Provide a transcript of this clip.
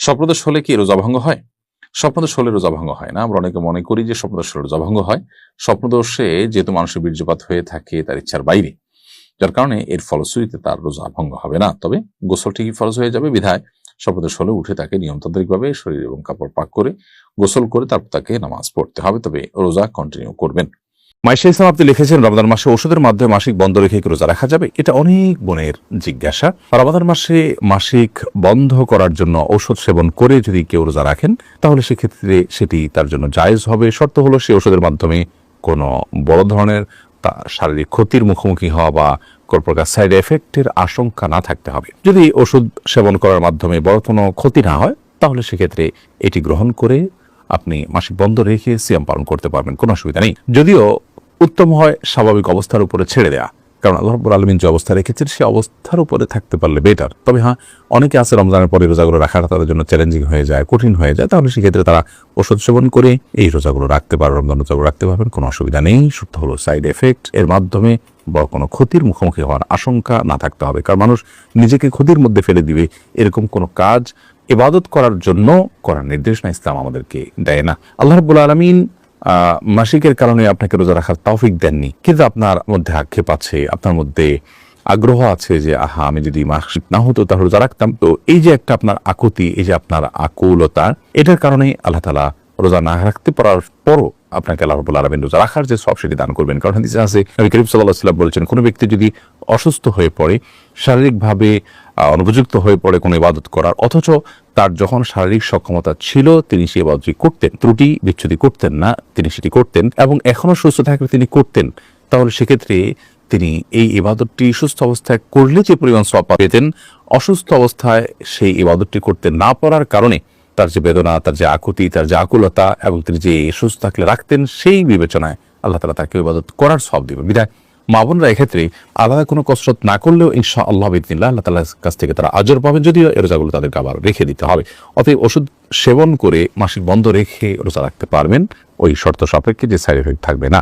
স্বপ্নদোষ হলে কি রোজা ভঙ্গ হয়? স্বপ্নদোষ হলে রোজা ভঙ্গ হয় না। আমরা অনেকে মনে করি যে স্বপ্নদোষ হলে রোজা ভঙ্গ হয়। স্বপ্নদোষে যেহেতু মানুষের বীর্যপাত হয়ে থাকে তার ইচ্ছার বাইরে, যার কারণে এর ফলশ্রুতিতে তার রোজা ভঙ্গ হবে না। তবে গোসল ঠিকই ফরজ হয়ে যাবে। বিধায় স্বপ্নদোষ হলে উঠে তাকে নিয়মতান্ত্রিকভাবে শরীর এবং কাপড় পাক করে গোসল করে তারপর তাকে নামাজ পড়তে হবে। তবে রোজা কন্টিনিউ করবেন। মাইশা ইসলাম আপনি লিখেছেন, রমাদান মাসে ওষুধের মাধ্যমে মাসিক বন্ধ রেখে কি রোজা রাখা যাবে? এটা অনেক বোনের জিজ্ঞাসা। রমাদান মাসে মাসিক বন্ধ করার জন্য ঔষধ সেবন করে যদি কেউ রোজা রাখেন, তাহলে সেক্ষেত্রে সেটি তার জন্য জায়েজ হবে। শর্ত হলো সে ওষুধের মাধ্যমে কোনো বড় ধরনের তার শারীরিক ক্ষতির মুখোমুখি হওয়া বা কোন প্রকার সাইড এফেক্টের আশঙ্কা না থাকতে হবে। যদি ওষুধ সেবন করার মাধ্যমে বড় কোনো ক্ষতি না হয়, তাহলে সেক্ষেত্রে এটি গ্রহণ করে আপনি মাসিক বন্ধ রেখে সিয়াম পালন করতে পারবেন, কোনো অসুবিধা নেই। যদিও উত্তম হয় স্বাভাবিক অবস্থার উপরে ছেড়ে দেয়া, কারণ আল্লাহ রাব্বুল আলামিন যে অবস্থা রেখেছেন সে অবস্থার উপরে থাকতে পারলে বেটার। তবে হ্যাঁ, অনেকে আছে রমজানের পরে রোজাগুলো রাখাটা তাদের জন্য চ্যালেঞ্জিং হয়ে যায়, কঠিন হয়ে যায়, তাহলে সেক্ষেত্রে তারা ওষুধ সেবন করে এই রোজাগুলো রাখতে পারে, রমজান রোজাগুলো রাখতে পারবেন, কোনো অসুবিধা নেই। সত্য হলো সাইড এফেক্ট এর মাধ্যমে বড় কোনো ক্ষতির মুখোমুখি হওয়ার আশঙ্কা না থাকতে হবে। কারণ মানুষ নিজেকে ক্ষতির মধ্যে ফেলে দিবে এরকম কোনো কাজ ইবাদত করার জন্য করার নির্দেশনা ইসলাম আমাদেরকে দেয় না। আল্লাহ রাব্বুল আলামিন মাসিকের কারণে আপনাকে রোজা রাখার তৌফিক দেননি, কিন্তু আপনার মধ্যে আক্ষেপ আছে, আপনার মধ্যে আগ্রহ আছে যে আহা, আমি যদি মাসিক না হতো তাহলে রোজা রাখতাম। তো এই যে একটা আপনার আকুতি, এই যে আপনার আকুলতা, এটার কারণে আল্লাহ তাআলা রোজা না রাখতে পারার পরও আপনাকে আল্লাহ রাব্বুল আলামিন রোজা রাখার যে সওয়াব সেটি দান করবেন। কারণ হাদিসে আছে, নবী করিম সাল্লাল্লাহু আলাইহি ওয়াসাল্লাম বলেছেন, কোনো ব্যক্তি যদি অসুস্থ হয়ে পড়ে, শারীরিকভাবে অনুপযুক্ত হয়ে পড়ে কোনো ইবাদত করার, অথচ তার যখন শারীরিক সক্ষমতা ছিল তিনি সেই ইবাদতটি করতেন, ত্রুটি বিচ্ছুতি করতেন না, তিনি সেটি করতেন এবং এখনো সুস্থ থাকলে তিনি করতেন, তাহলে সেক্ষেত্রে তিনি এই ইবাদতটি সুস্থ অবস্থায় করলে যে পরিমাণ সওয়াব পেতেন, অসুস্থ অবস্থায় সেই ইবাদতটি করতে না পারার কারণে তার যে বেদনা, তার যে আকুতি, তার যে আকুলতা এবং তিনি যে সুস্থ থাকলে রাখতেন, সেই বিবেচনায় আল্লাহ তাআলা তাকে ইবাদত করার সওয়াব দিবেন। বিধায় মা বোনরা এক্ষেত্রে আলাদা কোনো কসরত না করলেও ইনশাআল্লাহ বিইذনিল্লাহ আল্লাহ তাআলার কাছ থেকে তারা আজর পাবেন, যদিও এই রোজাগুলো তাদেরকে আবার রেখে দিতে হবে। অতএব ওষুধ সেবন করে মাসিক বন্ধ রেখে রোজা রাখতে পারবেন, ওই শর্ত সাপেক্ষে যে সাইড এফেক্ট থাকবে না।